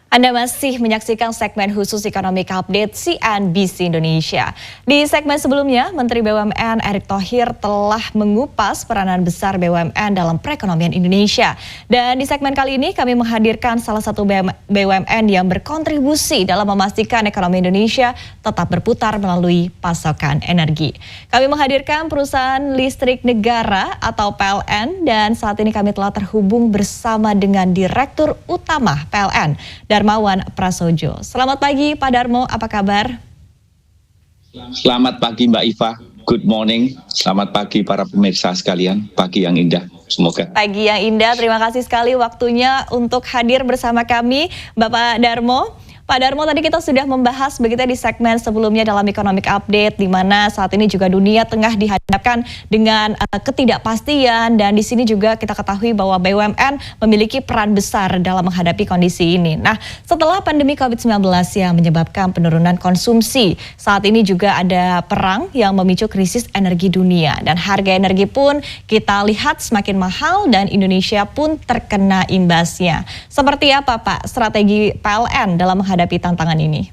Anda masih menyaksikan segmen khusus Economic Update CNBC Indonesia. Di segmen sebelumnya, Menteri BUMN Erick Thohir telah mengupas peranan besar BUMN dalam perekonomian Indonesia. Dan di segmen kali ini kami menghadirkan salah satu BUMN yang berkontribusi dalam memastikan ekonomi Indonesia tetap berputar melalui pasokan energi. Kami menghadirkan perusahaan listrik negara atau PLN, dan saat ini kami telah terhubung bersama dengan Direktur Utama PLN, Darmawan Prasojo. Selamat pagi Pak Darmo, apa kabar? Selamat pagi Mbak Iva, good morning. Selamat pagi para pemirsa sekalian, pagi yang indah semoga. Pagi yang indah, terima kasih sekali waktunya untuk hadir bersama kami Bapak Darmo. Pak Darmo, tadi kita sudah membahas begitu di segmen sebelumnya dalam Economic Update, di mana saat ini juga dunia tengah dihadapkan dengan ketidakpastian, dan di sini juga kita ketahui bahwa BUMN memiliki peran besar dalam menghadapi kondisi ini. Nah, setelah pandemi COVID-19 yang menyebabkan penurunan konsumsi, saat ini juga ada perang yang memicu krisis energi dunia, dan harga energi pun kita lihat semakin mahal dan Indonesia pun terkena imbasnya. Seperti apa Pak strategi PLN dalam menghadapi tantangan ini?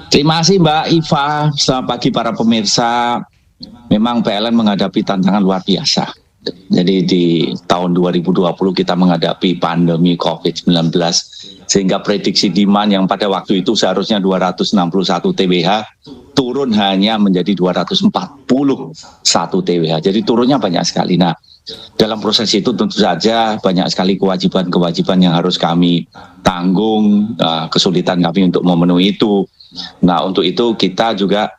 Terima kasih Mbak Iva, selamat pagi para pemirsa. Memang PLN menghadapi tantangan luar biasa. Jadi di tahun 2020 kita menghadapi pandemi COVID-19, sehingga prediksi demand yang pada waktu itu seharusnya 261 TWh turun hanya menjadi 241 TWh. Jadi turunnya banyak sekali. Nah, dalam proses itu tentu saja banyak sekali kewajiban-kewajiban yang harus kami tanggung, kesulitan kami untuk memenuhi itu. Nah, untuk itu kita juga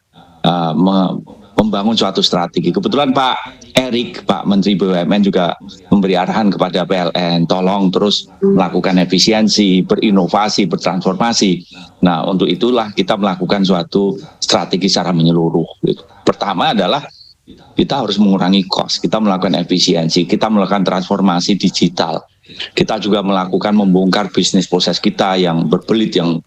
membangun suatu strategi. Kebetulan Pak Erick, Pak Menteri BUMN juga memberi arahan kepada PLN, tolong terus melakukan efisiensi, berinovasi, bertransformasi. Nah, untuk itulah kita melakukan suatu strategi secara menyeluruh. Pertama adalah kita harus mengurangi cost, kita melakukan efisiensi, kita melakukan transformasi digital. Kita juga melakukan membongkar bisnis proses kita yang berbelit, yang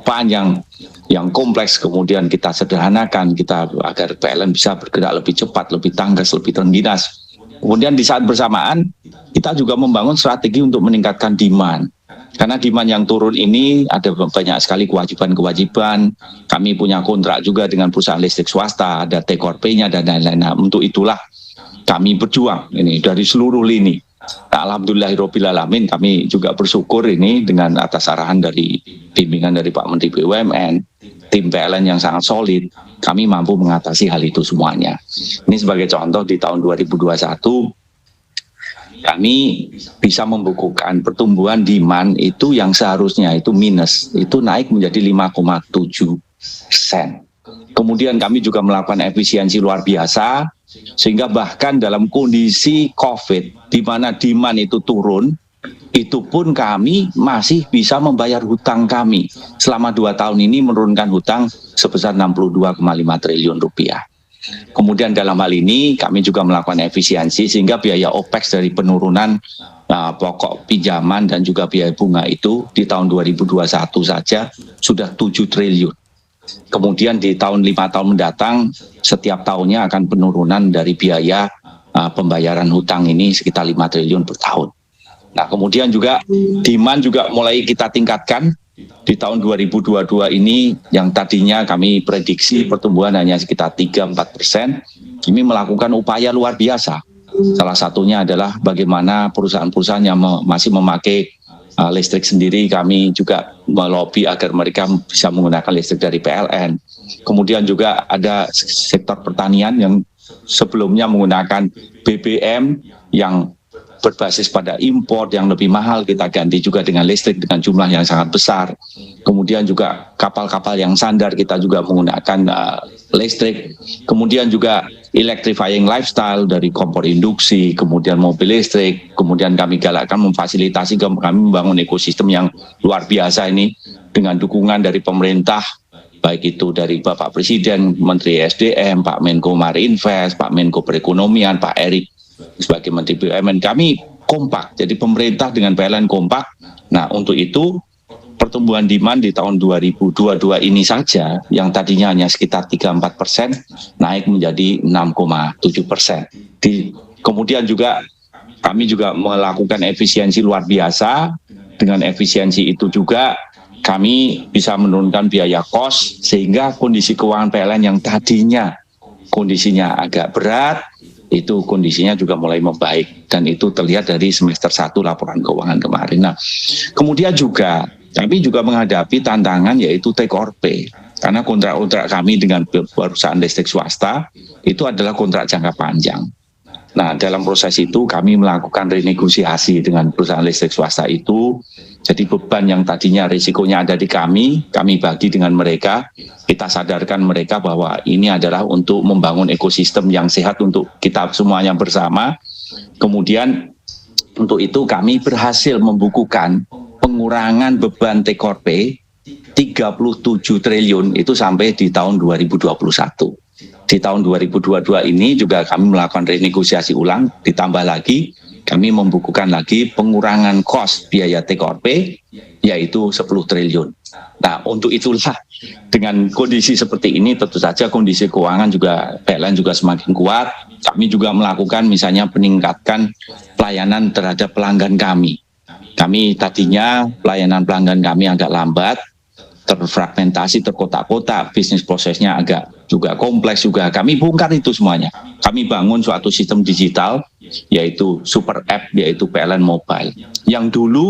panjang, yang kompleks, kemudian kita sederhanakan kita agar PLN bisa bergerak lebih cepat, lebih tangkas, lebih terengginas. Kemudian di saat bersamaan kita juga membangun strategi untuk meningkatkan demand. Karena demand yang turun ini ada banyak sekali kewajiban-kewajiban. Kami punya kontrak juga dengan perusahaan listrik swasta, ada take or pay-nya dan lain-lain. Nah, untuk itulah kami berjuang ini dari seluruh lini. Nah, alhamdulillahirrahmanirrahim, kami juga bersyukur ini dengan atas arahan dari bimbingan dari Pak Menteri BUMN, tim PLN yang sangat solid, kami mampu mengatasi hal itu semuanya. Ini sebagai contoh di tahun 2021, kami bisa membukukan pertumbuhan demand itu yang seharusnya itu minus, itu naik menjadi 5,7%. Kemudian kami juga melakukan efisiensi luar biasa, sehingga bahkan dalam kondisi COVID, di mana demand itu turun, itu pun kami masih bisa membayar hutang kami. Selama 2 tahun ini menurunkan hutang sebesar 62,5 triliun rupiah. Kemudian dalam hal ini kami juga melakukan efisiensi sehingga biaya OPEX dari penurunan pokok pinjaman dan juga biaya bunga itu di tahun 2021 saja sudah 7 triliun. Kemudian di tahun 5 tahun mendatang setiap tahunnya akan penurunan dari biaya pembayaran hutang ini sekitar 5 triliun per tahun. Nah, kemudian juga demand juga mulai kita tingkatkan. Di tahun 2022 ini yang tadinya kami prediksi pertumbuhan hanya sekitar 3-4%, kami melakukan upaya luar biasa. Salah satunya adalah bagaimana perusahaan-perusahaan yang masih memakai listrik sendiri, kami juga melobi agar mereka bisa menggunakan listrik dari PLN. Kemudian juga ada sektor pertanian yang sebelumnya menggunakan BBM yang berbasis pada impor yang lebih mahal, kita ganti juga dengan listrik dengan jumlah yang sangat besar. Kemudian juga kapal-kapal yang sandar kita juga menggunakan listrik. Kemudian juga electrifying lifestyle dari kompor induksi, kemudian mobil listrik. Kemudian kami galakkan memfasilitasi, kami membangun ekosistem yang luar biasa ini dengan dukungan dari pemerintah, baik itu dari Bapak Presiden, Menteri SDM, Pak Menko Marinvest, Pak Menko Perekonomian, Pak Erick sebagai Menteri BUMN. Kami kompak, jadi pemerintah dengan PLN kompak. Nah, untuk itu pertumbuhan demand di tahun 2022 ini saja yang tadinya hanya sekitar 3-4% naik menjadi 6,7%. Kemudian juga kami juga melakukan efisiensi luar biasa Dengan efisiensi itu juga kami bisa menurunkan biaya kos sehingga kondisi keuangan PLN yang tadinya kondisinya agak berat itu kondisinya juga mulai membaik dan itu terlihat dari semester 1 laporan keuangan kemarin. Nah, kemudian juga kami juga menghadapi tantangan yaitu take or pay. Karena kontrak-kontrak kami dengan perusahaan listrik swasta itu adalah kontrak jangka panjang. Nah, dalam proses itu kami melakukan renegosiasi dengan perusahaan listrik swasta itu. Jadi beban yang tadinya risikonya ada di kami bagi dengan mereka. Kita sadarkan mereka bahwa ini adalah untuk membangun ekosistem yang sehat untuk kita semuanya bersama. Kemudian untuk itu kami berhasil membukukan pengurangan beban take or pay 37 triliun itu sampai di tahun 2021. Di tahun 2022 ini juga kami melakukan renegosiasi ulang, ditambah lagi kami membukukan lagi pengurangan kos biaya take or pay yaitu 10 triliun. Nah, untuk itulah dengan kondisi seperti ini tentu saja kondisi keuangan juga PLN juga semakin kuat. Kami juga melakukan misalnya peningkatkan pelayanan terhadap pelanggan kami. Kami tadinya pelayanan pelanggan kami agak lambat, terfragmentasi, terkotak-kotak, bisnis prosesnya agak juga kompleks juga. Kami bongkar itu semuanya. Kami bangun suatu sistem digital, yaitu super app, yaitu PLN Mobile. Yang dulu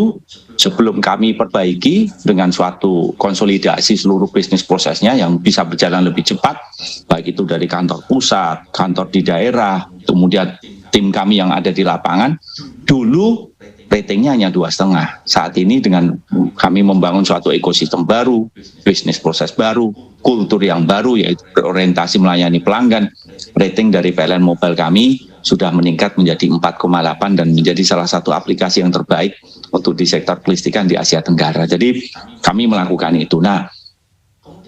sebelum kami perbaiki dengan suatu konsolidasi seluruh bisnis prosesnya yang bisa berjalan lebih cepat, baik itu dari kantor pusat, kantor di daerah, kemudian tim kami yang ada di lapangan, dulu ratingnya hanya 2,5. Saat ini dengan kami membangun suatu ekosistem baru, bisnis proses baru, kultur yang baru yaitu berorientasi melayani pelanggan, rating dari PLN Mobile kami sudah meningkat menjadi 4,8 dan menjadi salah satu aplikasi yang terbaik untuk di sektor kelistrikan di Asia Tenggara. Jadi kami melakukan itu. Nah,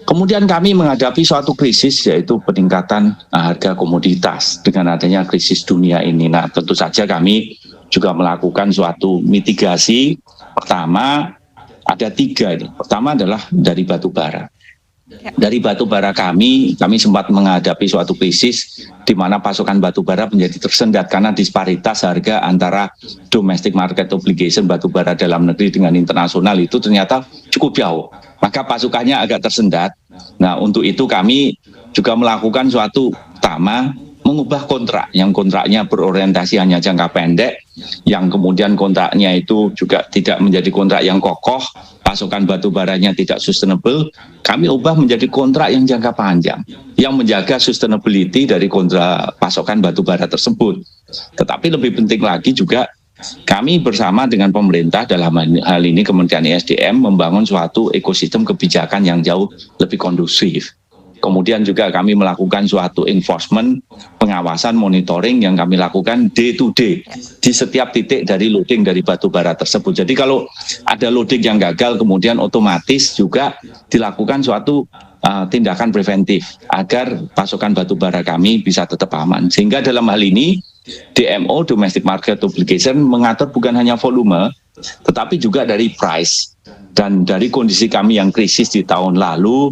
kemudian kami menghadapi suatu krisis yaitu peningkatan harga komoditas dengan adanya krisis dunia ini. Nah, tentu saja kami juga melakukan suatu mitigasi. Pertama, ada 3 ini. Pertama adalah dari batu bara. Dari batu bara kami sempat menghadapi suatu krisis di mana pasokan batu bara menjadi tersendat karena disparitas harga antara domestic market obligation batu bara dalam negeri dengan internasional itu ternyata cukup jauh. Maka pasukannya agak tersendat. Nah, untuk itu kami juga melakukan suatu pertama mengubah kontrak yang kontraknya berorientasi hanya jangka pendek, yang kemudian kontraknya itu juga tidak menjadi kontrak yang kokoh, pasokan batu baranya tidak sustainable, kami ubah menjadi kontrak yang jangka panjang, yang menjaga sustainability dari kontrak pasokan batu bara tersebut. Tetapi lebih penting lagi juga kami bersama dengan pemerintah dalam hal ini Kementerian ESDM membangun suatu ekosistem kebijakan yang jauh lebih kondusif. Kemudian juga kami melakukan suatu enforcement, pengawasan, monitoring yang kami lakukan day to day di setiap titik dari loading dari batu bara tersebut. Jadi kalau ada loading yang gagal kemudian otomatis juga dilakukan suatu tindakan preventif agar pasokan batu bara kami bisa tetap aman. Sehingga dalam hal ini DMO, Domestic Market Obligation, mengatur bukan hanya volume tetapi juga dari price. Dan dari kondisi kami yang krisis di tahun lalu,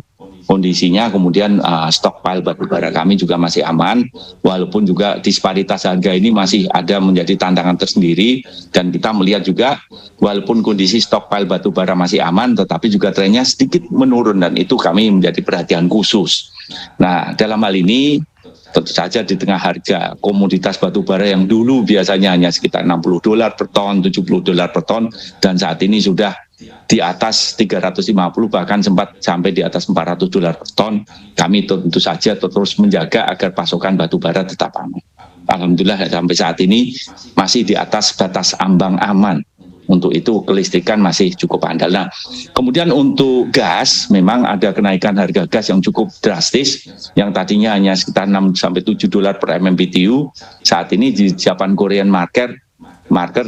kondisinya kemudian stockpile batubara kami juga masih aman, walaupun juga disparitas harga ini masih ada menjadi tantangan tersendiri, dan kita melihat juga walaupun kondisi stockpile batubara masih aman, tetapi juga trennya sedikit menurun, dan itu kami menjadi perhatian khusus. Nah, dalam hal ini tentu saja di tengah harga komoditas batubara yang dulu biasanya hanya sekitar $60 per ton, $70 per ton, dan saat ini sudah di atas 350 bahkan sempat sampai di atas $400 per ton, kami tentu saja terus menjaga agar pasokan batubara tetap aman. Alhamdulillah sampai saat ini masih di atas batas ambang aman. Untuk itu kelistrikan masih cukup andal. Nah, kemudian untuk gas memang ada kenaikan harga gas yang cukup drastis, yang tadinya hanya sekitar $6-7 per MMBTU, saat ini di Japan Korean market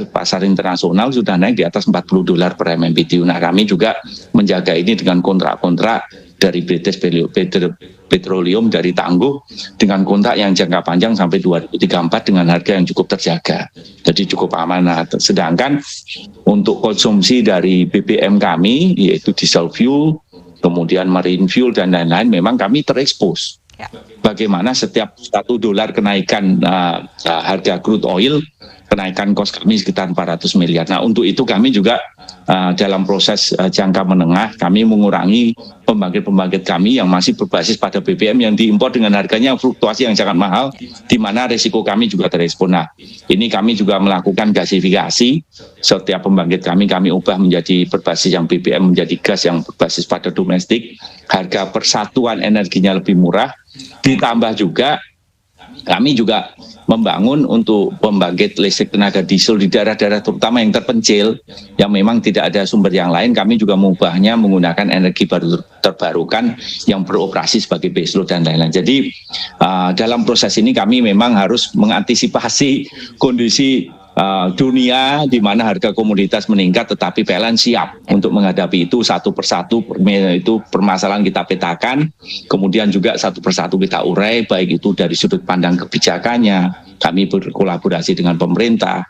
pasar internasional sudah naik di atas $40 per MMBTU. Nah, kami juga menjaga ini dengan kontrak-kontrak dari British Petroleum dari Tangguh dengan kontrak yang jangka panjang sampai 2034 dengan harga yang cukup terjaga. Jadi cukup aman. Nah, sedangkan untuk konsumsi dari BBM kami yaitu diesel fuel, kemudian marine fuel dan lain-lain memang kami terekspos. Ya. Bagaimana setiap $1 kenaikan harga crude oil, kenaikan kos kami sekitar 400 miliar. Nah, untuk itu kami juga dalam proses jangka menengah, kami mengurangi pembangkit-pembangkit kami yang masih berbasis pada BBM yang diimpor dengan harganya fluktuasi yang sangat mahal, di mana risiko kami juga terespon. Nah, ini kami juga melakukan gasifikasi. Setiap pembangkit kami ubah menjadi berbasis yang BBM menjadi gas yang berbasis pada domestik. Harga persatuan energinya lebih murah. Ditambah juga kami juga membangun untuk pembangkit listrik tenaga diesel di daerah-daerah terutama yang terpencil, yang memang tidak ada sumber yang lain. Kami juga mengubahnya menggunakan energi baru terbarukan yang beroperasi sebagai baseload dan lain-lain. Jadi dalam proses ini kami memang harus mengantisipasi kondisi dunia di mana harga komoditas meningkat, tetapi PLN siap untuk menghadapi itu satu persatu. Itu permasalahan kita petakan, kemudian juga satu persatu kita urai, baik itu dari sudut pandang kebijakannya, kami berkolaborasi dengan pemerintah,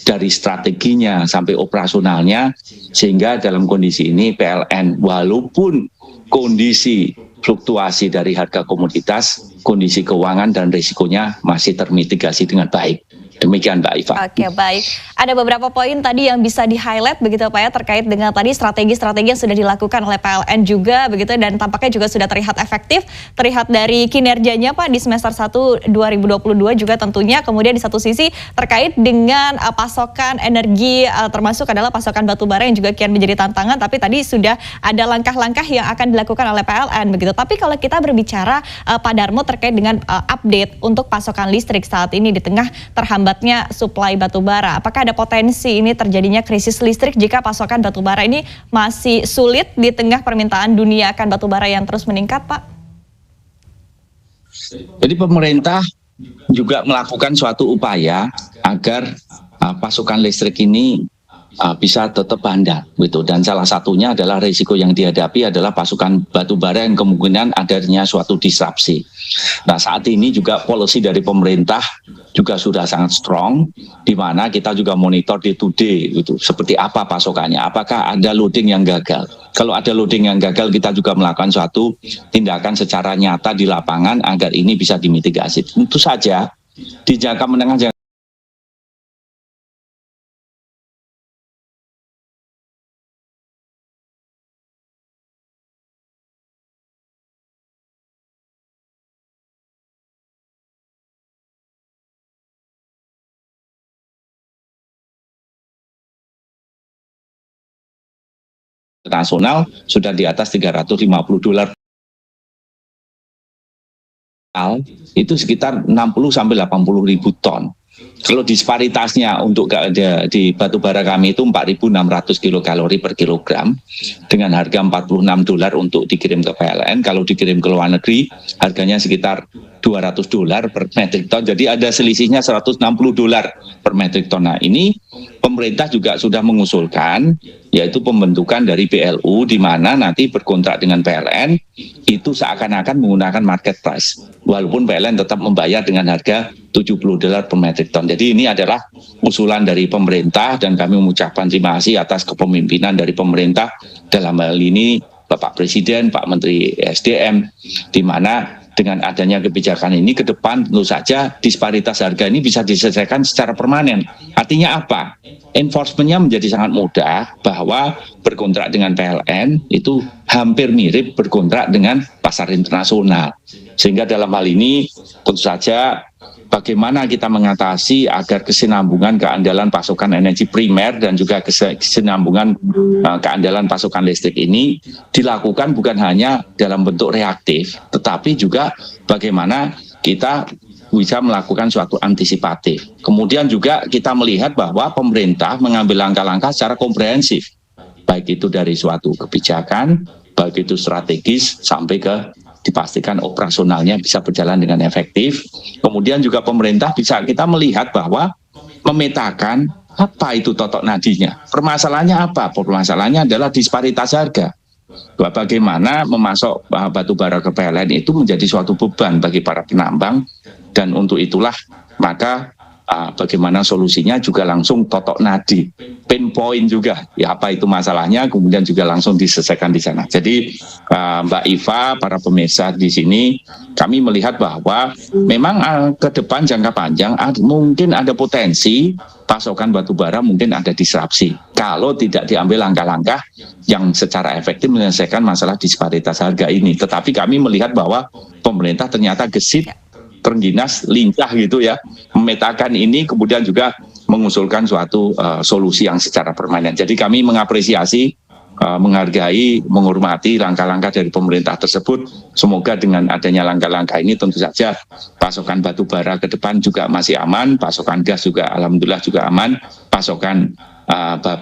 dari strateginya sampai operasionalnya, sehingga dalam kondisi ini PLN walaupun kondisi fluktuasi dari harga komoditas, kondisi keuangan dan risikonya masih termitigasi dengan baik. Demikian Mbak Iva. Oke, baik. Ada beberapa poin tadi yang bisa di-highlight begitu Pak ya, terkait dengan tadi strategi-strategi yang sudah dilakukan oleh PLN juga begitu, dan tampaknya juga sudah terlihat efektif, terlihat dari kinerjanya Pak di semester 1 2022 juga tentunya. Kemudian di satu sisi terkait dengan pasokan energi, termasuk adalah pasokan batu bara yang juga kian menjadi tantangan, tapi tadi sudah ada langkah-langkah yang akan dilakukan oleh PLN begitu. Tapi kalau kita berbicara Pak Darmo terkait dengan update untuk pasokan listrik saat ini di tengah terhambatnya suplai batubara, apakah ada potensi ini terjadinya krisis listrik jika pasokan batubara ini masih sulit di tengah permintaan dunia akan batubara yang terus meningkat, Pak? Jadi pemerintah juga melakukan suatu upaya agar pasokan listrik ini bisa tetap handal gitu, dan salah satunya adalah risiko yang dihadapi adalah pasokan batubara yang kemungkinan adanya suatu disrupsi. Nah, saat ini juga policy dari pemerintah juga sudah sangat strong, di mana kita juga monitor day to day gitu, seperti apa pasokannya, apakah ada loading yang gagal. Kalau ada loading yang gagal, kita juga melakukan suatu tindakan secara nyata di lapangan agar ini bisa dimitigasi. Tentu saja di jangka menengah nasional sudah di atas $350, itu sekitar 60 sampai 80 ribu ton. Kalau disparitasnya untuk di batubara kami itu 4.600 kilokalori per kilogram dengan harga $46 untuk dikirim ke PLN. Kalau dikirim ke luar negeri harganya sekitar $200 per metrik ton. Jadi ada selisihnya $160 per metrik ton. Nah, ini pemerintah juga sudah mengusulkan yaitu pembentukan dari BLU, di mana nanti berkontrak dengan PLN itu seakan-akan menggunakan market price, walaupun PLN tetap membayar dengan harga $70 per metrik ton. Jadi ini adalah usulan dari pemerintah, dan kami mengucapkan terima kasih atas kepemimpinan dari pemerintah dalam hal ini Bapak Presiden, Pak Menteri SDM, di mana dengan adanya kebijakan ini ke depan tentu saja disparitas harga ini bisa diselesaikan secara permanen. Artinya apa? Enforcement-nya menjadi sangat mudah, bahwa berkontrak dengan PLN itu hampir mirip berkontrak dengan pasar internasional. Sehingga dalam hal ini tentu saja bagaimana kita mengatasi agar kesinambungan keandalan pasokan energi primer dan juga kesinambungan keandalan pasokan listrik ini dilakukan bukan hanya dalam bentuk reaktif, tetapi juga bagaimana kita bisa melakukan suatu antisipatif. Kemudian juga kita melihat bahwa pemerintah mengambil langkah-langkah secara komprehensif, baik itu dari suatu kebijakan, baik itu strategis, sampai ke dipastikan operasionalnya bisa berjalan dengan efektif. Kemudian juga pemerintah bisa kita melihat bahwa memetakan apa itu totok nadinya. Permasalahannya apa? Permasalahannya adalah disparitas harga. Bagaimana memasok batu bara ke PLN itu menjadi suatu beban bagi para penambang, dan untuk itulah maka bagaimana solusinya juga langsung totok nadi, pinpoint juga ya apa itu masalahnya, kemudian juga langsung diselesaikan di sana. Jadi Mbak Iva, para pemirsa di sini, kami melihat bahwa memang ke depan jangka panjang mungkin ada potensi pasokan batu bara mungkin ada disrupsi kalau tidak diambil langkah-langkah yang secara efektif menyelesaikan masalah disparitas harga ini. Tetapi kami melihat bahwa pemerintah ternyata gesit, terengginas, lincah gitu ya, memetakan ini, kemudian juga mengusulkan suatu solusi yang secara permanen. Jadi kami mengapresiasi, menghargai, menghormati langkah-langkah dari pemerintah tersebut. Semoga dengan adanya langkah-langkah ini tentu saja pasokan batu bara ke depan juga masih aman, pasokan gas juga alhamdulillah juga aman, pasokan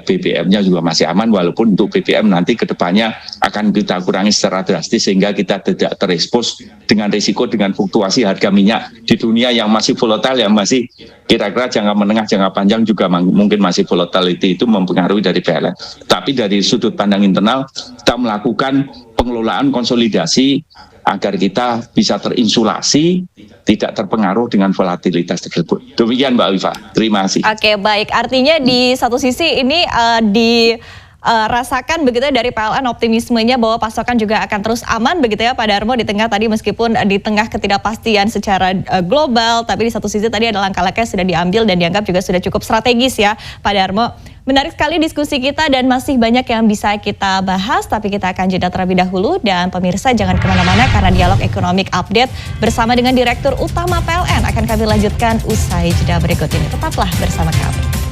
BBM-nya juga masih aman, walaupun untuk BBM nanti ke depannya akan kita kurangi secara drastis sehingga kita tidak terekspos dengan risiko dengan fluktuasi harga minyak di dunia yang masih volatile, yang masih kira-kira jangka menengah, jangka panjang juga mungkin masih volatility itu mempengaruhi dari PLN. Tapi dari sudut pandang internal kita melakukan pengelolaan konsolidasi agar kita bisa terinsulasi, tidak terpengaruh dengan volatilitas tersebut. Demikian Mbak Wifa, terima kasih. Oke, baik. Artinya di satu sisi ini dirasakan begitu dari PLN optimismenya bahwa pasokan juga akan terus aman begitu ya Pak Darmo, di tengah tadi meskipun di tengah ketidakpastian secara global, tapi di satu sisi tadi ada langkah-langkah yang sudah diambil dan dianggap juga sudah cukup strategis ya Pak Darmo. Menarik sekali diskusi kita dan masih banyak yang bisa kita bahas, tapi kita akan jeda terlebih dahulu. Dan pemirsa jangan kemana-mana karena Dialog Economic Update bersama dengan Direktur Utama PLN akan kami lanjutkan usai jeda berikut ini. Tetaplah bersama kami.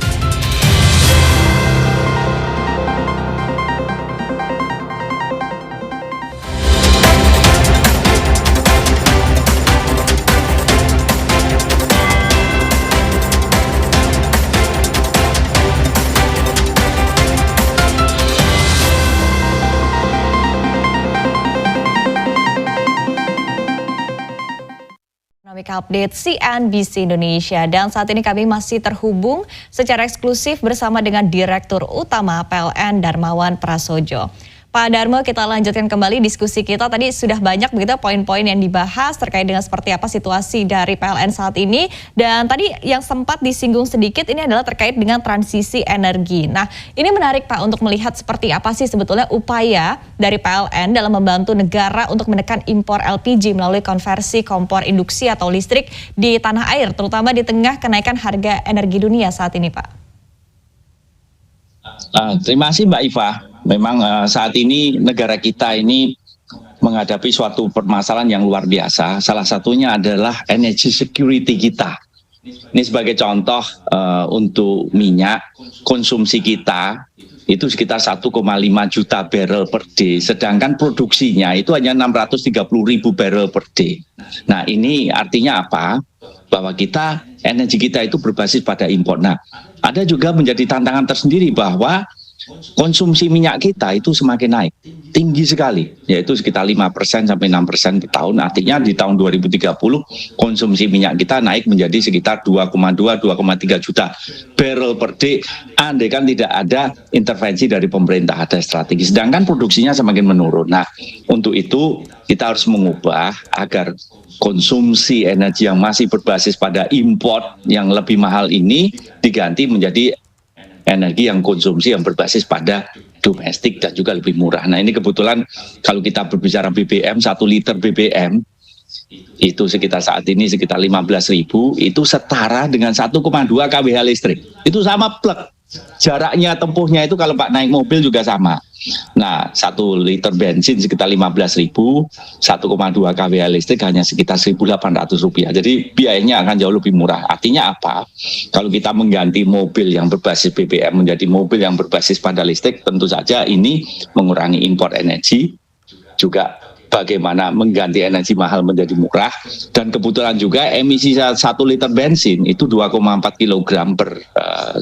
Update CNBC Indonesia, dan saat ini kami masih terhubung secara eksklusif bersama dengan Direktur Utama PLN Darmawan Prasojo. Pak Darmo, kita lanjutkan kembali diskusi kita. Tadi sudah banyak begitu poin-poin yang dibahas terkait dengan seperti apa situasi dari PLN saat ini. Dan tadi yang sempat disinggung sedikit ini adalah terkait dengan transisi energi. Nah, ini menarik Pak untuk melihat seperti apa sih sebetulnya upaya dari PLN dalam membantu negara untuk menekan impor LPG melalui konversi kompor induksi atau listrik di tanah air, terutama di tengah kenaikan harga energi dunia saat ini Pak. Terima kasih Mbak Iva. Memang saat ini negara kita ini menghadapi suatu permasalahan yang luar biasa. Salah satunya adalah energy security kita. Ini sebagai contoh untuk minyak, konsumsi kita itu sekitar 1,5 juta barrel per day. Sedangkan produksinya itu hanya 630.000 barrel per day. Nah ini artinya apa? Bahwa energi kita itu berbasis pada impor. Nah ada juga menjadi tantangan tersendiri bahwa konsumsi minyak kita itu semakin naik, tinggi sekali, yaitu sekitar 5% sampai 6% per tahun. Artinya di tahun 2030 konsumsi minyak kita naik menjadi sekitar 2,2-2,3 juta barrel per day. Andai kan tidak ada intervensi dari pemerintah, ada strategi. Sedangkan produksinya semakin menurun. Nah, untuk itu kita harus mengubah agar konsumsi energi yang masih berbasis pada import yang lebih mahal ini diganti menjadi energi yang konsumsi yang berbasis pada domestik dan juga lebih murah. Nah ini kebetulan kalau kita berbicara BBM, 1 liter BBM itu sekitar saat ini sekitar 15.000, itu setara dengan 1,2 kWh listrik. Itu sama plek. Jaraknya tempuhnya itu kalau Pak naik mobil juga sama. Nah 1 liter bensin sekitar 15.000, 1,2 kWh listrik hanya sekitar Rp1.800. Jadi biayanya akan jauh lebih murah. Artinya apa? Kalau kita mengganti mobil yang berbasis BBM menjadi mobil yang berbasis pada listrik, tentu saja ini mengurangi impor energi, juga bagaimana mengganti energi mahal menjadi murah. Dan kebetulan juga emisi 1 liter bensin itu 2,4 kg per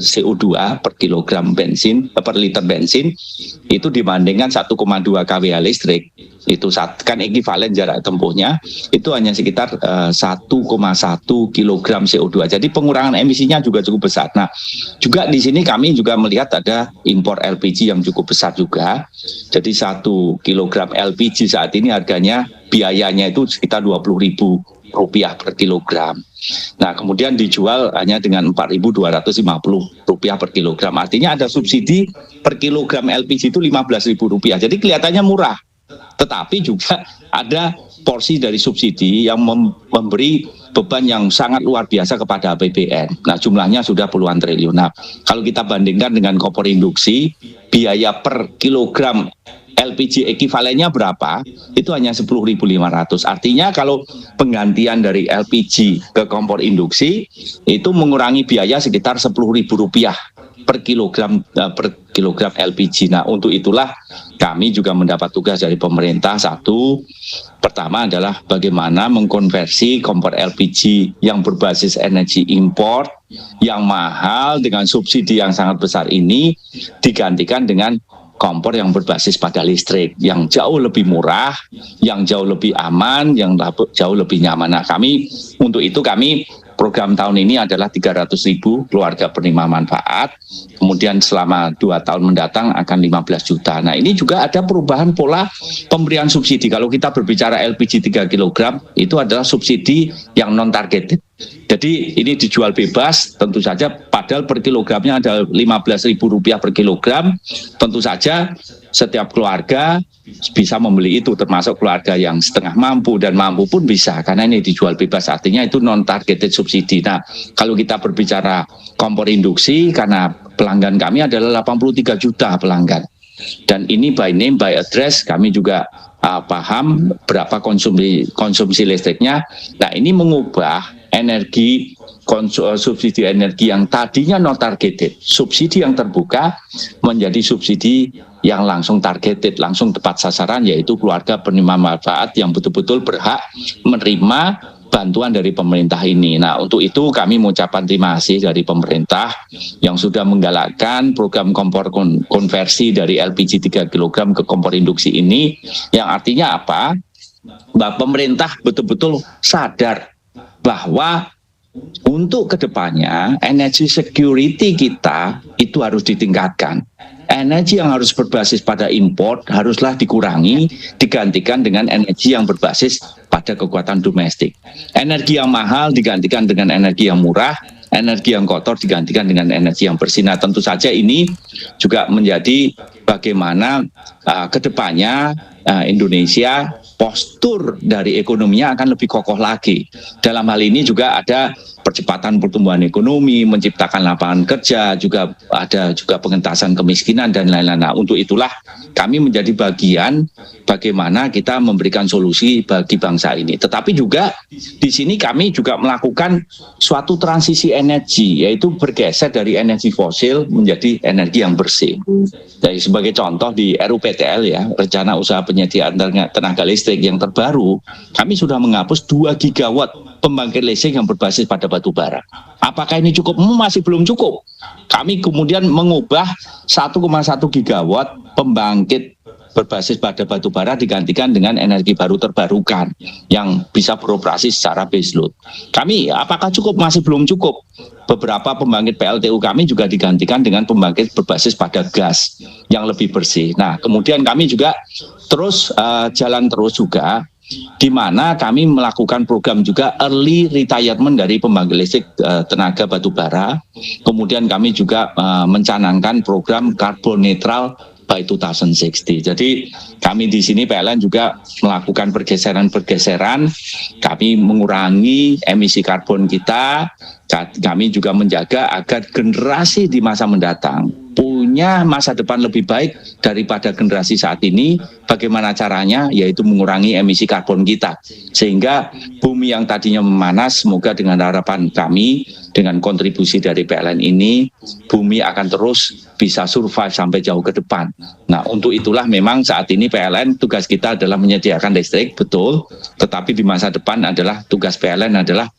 CO2 per kilogram bensin, per liter bensin, itu dibandingkan 1,2 kWh listrik, itu kan ekuivalen jarak tempuhnya itu hanya sekitar 1,1 kg CO2. Jadi pengurangan emisinya juga cukup besar. Nah, juga di sini kami juga melihat ada impor LPG yang cukup besar juga. Jadi 1 kg LPG saat ini harganya, biayanya itu sekitar 20.000 rupiah per kilogram. Nah, kemudian dijual hanya dengan Rp4.250 per kilogram. Artinya ada subsidi per kilogram LPG itu Rp15.000. Jadi kelihatannya murah. Tetapi juga ada porsi dari subsidi yang memberi beban yang sangat luar biasa kepada APBN. Nah, jumlahnya sudah puluhan triliun. Nah, kalau kita bandingkan dengan kompor induksi, biaya per kilogram LPG ekivalennya berapa? Itu hanya 10.500. Artinya kalau penggantian dari LPG ke kompor induksi itu mengurangi biaya sekitar Rp10.000 per kilogram LPG. Nah, untuk itulah kami juga mendapat tugas dari pemerintah. Satu, pertama adalah bagaimana mengkonversi kompor LPG yang berbasis energi impor yang mahal dengan subsidi yang sangat besar ini digantikan dengan kompor yang berbasis pada listrik, yang jauh lebih murah, yang jauh lebih aman, yang jauh lebih nyaman. Nah, untuk itu kami program tahun ini adalah 300.000 keluarga penerima manfaat, kemudian selama 2 tahun mendatang akan 15 juta. Nah, ini juga ada perubahan pola pemberian subsidi. Kalau kita berbicara LPG 3 kg, itu adalah subsidi yang non-targeted. Jadi ini dijual bebas, tentu saja padahal per kilogramnya ada Rp15.000 per kilogram. Tentu saja setiap keluarga bisa membeli itu, termasuk keluarga yang setengah mampu dan mampu pun bisa, karena ini dijual bebas, artinya itu non-targeted subsidi. Nah, kalau kita berbicara kompor induksi, karena pelanggan kami adalah 83 juta pelanggan. Dan ini by name, by address, kami juga paham berapa konsumsi listriknya. Nah, ini mengubah subsidi energi yang tadinya non targeted, subsidi yang terbuka menjadi subsidi yang langsung targeted, langsung tepat sasaran, yaitu keluarga penerima manfaat yang betul-betul berhak menerima bantuan dari pemerintah ini. Nah, untuk itu kami mengucapkan terima kasih dari pemerintah yang sudah menggalakkan program kompor konversi dari LPG 3 kg ke kompor induksi ini, yang artinya apa? Bahwa pemerintah betul-betul sadar bahwa untuk kedepannya energy security kita itu harus ditingkatkan. Energi yang harus berbasis pada import haruslah dikurangi, digantikan dengan energi yang berbasis pada kekuatan domestik. Energi yang mahal digantikan dengan energi yang murah, energi yang kotor digantikan dengan energi yang bersih. Nah, tentu saja ini juga menjadi bagaimana kedepannya Indonesia postur dari ekonominya akan lebih kokoh lagi. Dalam hal ini juga ada percepatan pertumbuhan ekonomi, menciptakan lapangan kerja, juga ada juga pengentasan kemiskinan dan lain-lain. Nah, untuk itulah kami menjadi bagian bagaimana kita memberikan solusi bagi bangsa ini. Tetapi juga di sini kami juga melakukan suatu transisi energi, yaitu bergeser dari energi fosil menjadi energi yang bersih. Jadi sebagai contoh di RUPTL ya, Rencana Usaha Penyediaan Tenaga Listrik yang terbaru, kami sudah menghapus 2 gigawatt pembangkit listrik yang berbasis pada batu bara. Apakah ini cukup? Masih belum cukup. Kami kemudian mengubah 1,1 gigawatt pembangkit berbasis pada batu bara digantikan dengan energi baru terbarukan yang bisa beroperasi secara baseload. Kami apakah cukup? Masih belum cukup. Beberapa pembangkit PLTU kami juga digantikan dengan pembangkit berbasis pada gas yang lebih bersih. Nah, kemudian kami juga terus jalan terus juga, di mana kami melakukan program juga early retirement dari pembangkit listrik tenaga batu bara. Kemudian kami juga mencanangkan program carbon netral by 2060. Jadi kami di sini PLN juga melakukan pergeseran-pergeseran. Kami mengurangi emisi karbon kita. Kami juga menjaga agar generasi di masa mendatang punya masa depan lebih baik daripada generasi saat ini. Bagaimana caranya? Yaitu mengurangi emisi karbon kita. Sehingga bumi yang tadinya memanas, semoga dengan harapan kami, dengan kontribusi dari PLN ini, bumi akan terus bisa survive sampai jauh ke depan. Nah, untuk itulah memang saat ini PLN, tugas kita adalah menyediakan listrik, betul. Tetapi di masa depan adalah tugas PLN adalah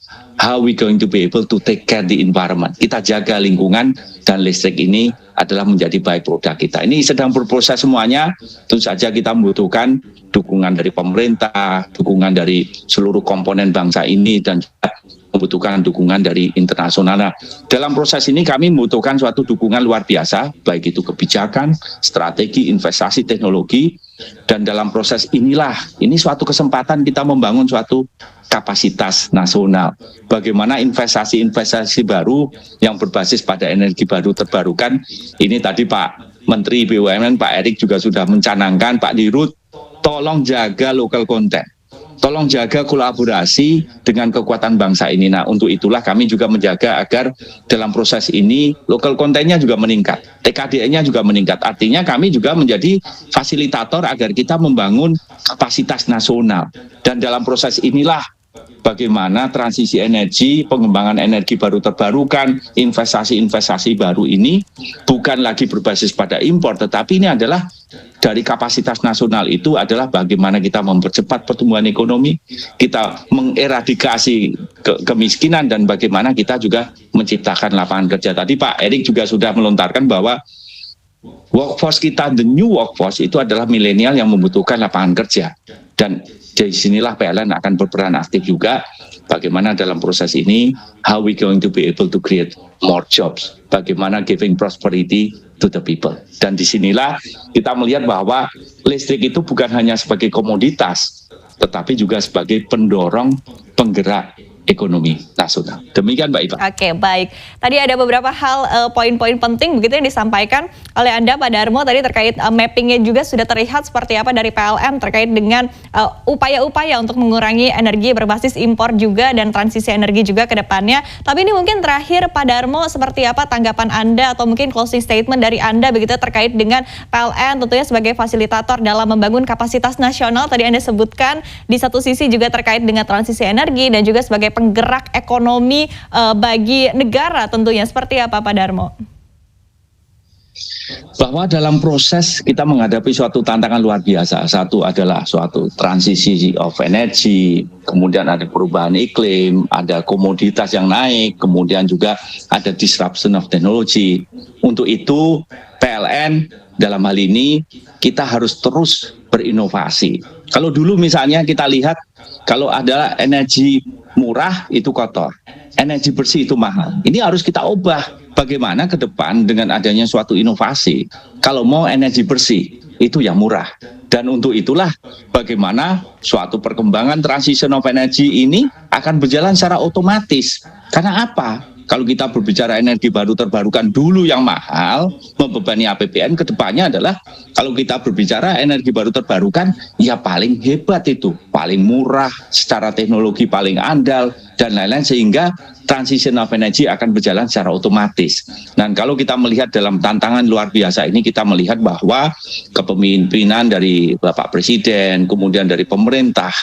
how we going to be able to take care the environment. Kita jaga lingkungan dan listrik ini adalah menjadi baik produk kita. Ini sedang berproses semuanya. Tentu saja kita membutuhkan dukungan dari pemerintah, dukungan dari seluruh komponen bangsa ini, dan juga membutuhkan dukungan dari internasional. Nah, dalam proses ini kami membutuhkan suatu dukungan luar biasa, baik itu kebijakan, strategi, investasi, teknologi. Dan dalam proses inilah, ini suatu kesempatan kita membangun suatu kapasitas nasional. Bagaimana investasi-investasi baru yang berbasis pada energi baru terbarukan. Ini tadi Pak Menteri BUMN, Pak Erik juga sudah mencanangkan, Pak Dirut, tolong jaga local content. Tolong jaga kolaborasi dengan kekuatan bangsa ini. Nah, untuk itulah kami juga menjaga agar dalam proses ini local content-nya juga meningkat, TKDN-nya juga meningkat. Artinya kami juga menjadi fasilitator agar kita membangun kapasitas nasional. Dan dalam proses inilah bagaimana transisi energi, pengembangan energi baru terbarukan, investasi-investasi baru ini bukan lagi berbasis pada impor, tetapi ini adalah dari kapasitas nasional itu adalah bagaimana kita mempercepat pertumbuhan ekonomi, kita mengeradikasi kemiskinan, dan bagaimana kita juga menciptakan lapangan kerja. Tadi Pak Erik juga sudah melontarkan bahwa workforce kita, the new workforce itu adalah milenial yang membutuhkan lapangan kerja. Dan dari sinilah PLN akan berperan aktif juga bagaimana dalam proses ini, how we going to be able to create more jobs, bagaimana giving prosperity to the people. Dan disinilah kita melihat bahwa listrik itu bukan hanya sebagai komoditas, tetapi juga sebagai pendorong penggerak ekonomi nasional. Demikian Mbak Iva. Oke, baik. Tadi ada beberapa hal, poin-poin penting begitu yang disampaikan oleh Anda Pak Darmo tadi terkait mappingnya juga sudah terlihat seperti apa dari PLN terkait dengan upaya-upaya untuk mengurangi energi berbasis impor juga dan transisi energi juga ke depannya. Tapi ini mungkin terakhir Pak Darmo, seperti apa tanggapan Anda atau mungkin closing statement dari Anda begitu terkait dengan PLN tentunya sebagai fasilitator dalam membangun kapasitas nasional tadi Anda sebutkan, di satu sisi juga terkait dengan transisi energi dan juga sebagai penggerak ekonomi bagi negara tentunya. Seperti apa Pak Darmo? Bahwa dalam proses kita menghadapi suatu tantangan luar biasa. Satu adalah suatu transisi of energy, kemudian ada perubahan iklim, ada komoditas yang naik, kemudian juga ada disruption of technology. Untuk itu PLN dalam hal ini kita harus terus berinovasi. Kalau dulu misalnya kita lihat kalau ada energi murah itu kotor, energi bersih itu mahal. Ini harus kita ubah. Bagaimana ke depan dengan adanya suatu inovasi. Kalau mau energi bersih itu yang murah. Dan untuk itulah bagaimana suatu perkembangan transition of energy ini akan berjalan secara otomatis. Karena apa? Kalau kita berbicara energi baru terbarukan dulu yang mahal, membebani APBN, kedepannya adalah kalau kita berbicara energi baru terbarukan, ya paling hebat itu, paling murah, secara teknologi paling andal, dan lain-lain, sehingga transition of energy akan berjalan secara otomatis. Dan kalau kita melihat dalam tantangan luar biasa ini, kita melihat bahwa kepemimpinan dari Bapak Presiden, kemudian dari pemerintah,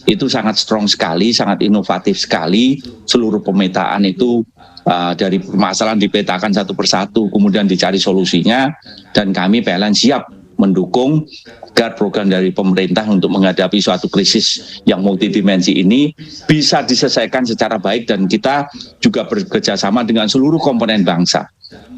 itu sangat strong sekali, sangat inovatif sekali, seluruh pemetaan itu dari permasalahan dipetakan satu persatu, kemudian dicari solusinya, dan kami PLN siap mendukung agar program dari pemerintah untuk menghadapi suatu krisis yang multidimensi ini bisa diselesaikan secara baik, dan kita juga bekerjasama dengan seluruh komponen bangsa.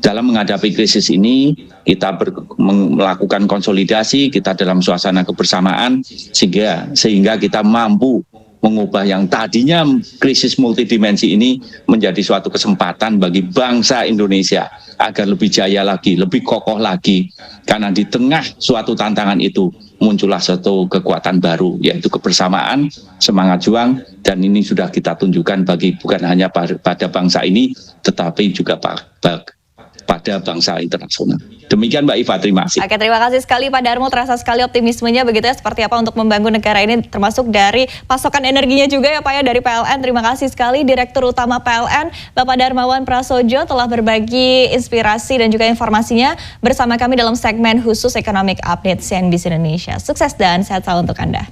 Dalam menghadapi krisis ini, kita melakukan konsolidasi, kita dalam suasana kebersamaan, sehingga kita mampu mengubah yang tadinya krisis multidimensi ini menjadi suatu kesempatan bagi bangsa Indonesia agar lebih jaya lagi, lebih kokoh lagi. Karena di tengah suatu tantangan itu muncullah suatu kekuatan baru, yaitu kebersamaan, semangat juang, dan ini sudah kita tunjukkan bagi bukan hanya pada bangsa ini, tetapi juga pada bangsa internasional. Demikian Mbak Iva, terima kasih. Oke, terima kasih sekali Pak Darmo, terasa sekali optimismenya begitu ya, seperti apa untuk membangun negara ini, termasuk dari pasokan energinya juga ya Pak ya dari PLN. Terima kasih sekali Direktur Utama PLN Bapak Darmawan Prasojo telah berbagi inspirasi dan juga informasinya bersama kami dalam segmen khusus Economic Update CNBC Indonesia. Sukses dan sehat selalu untuk Anda.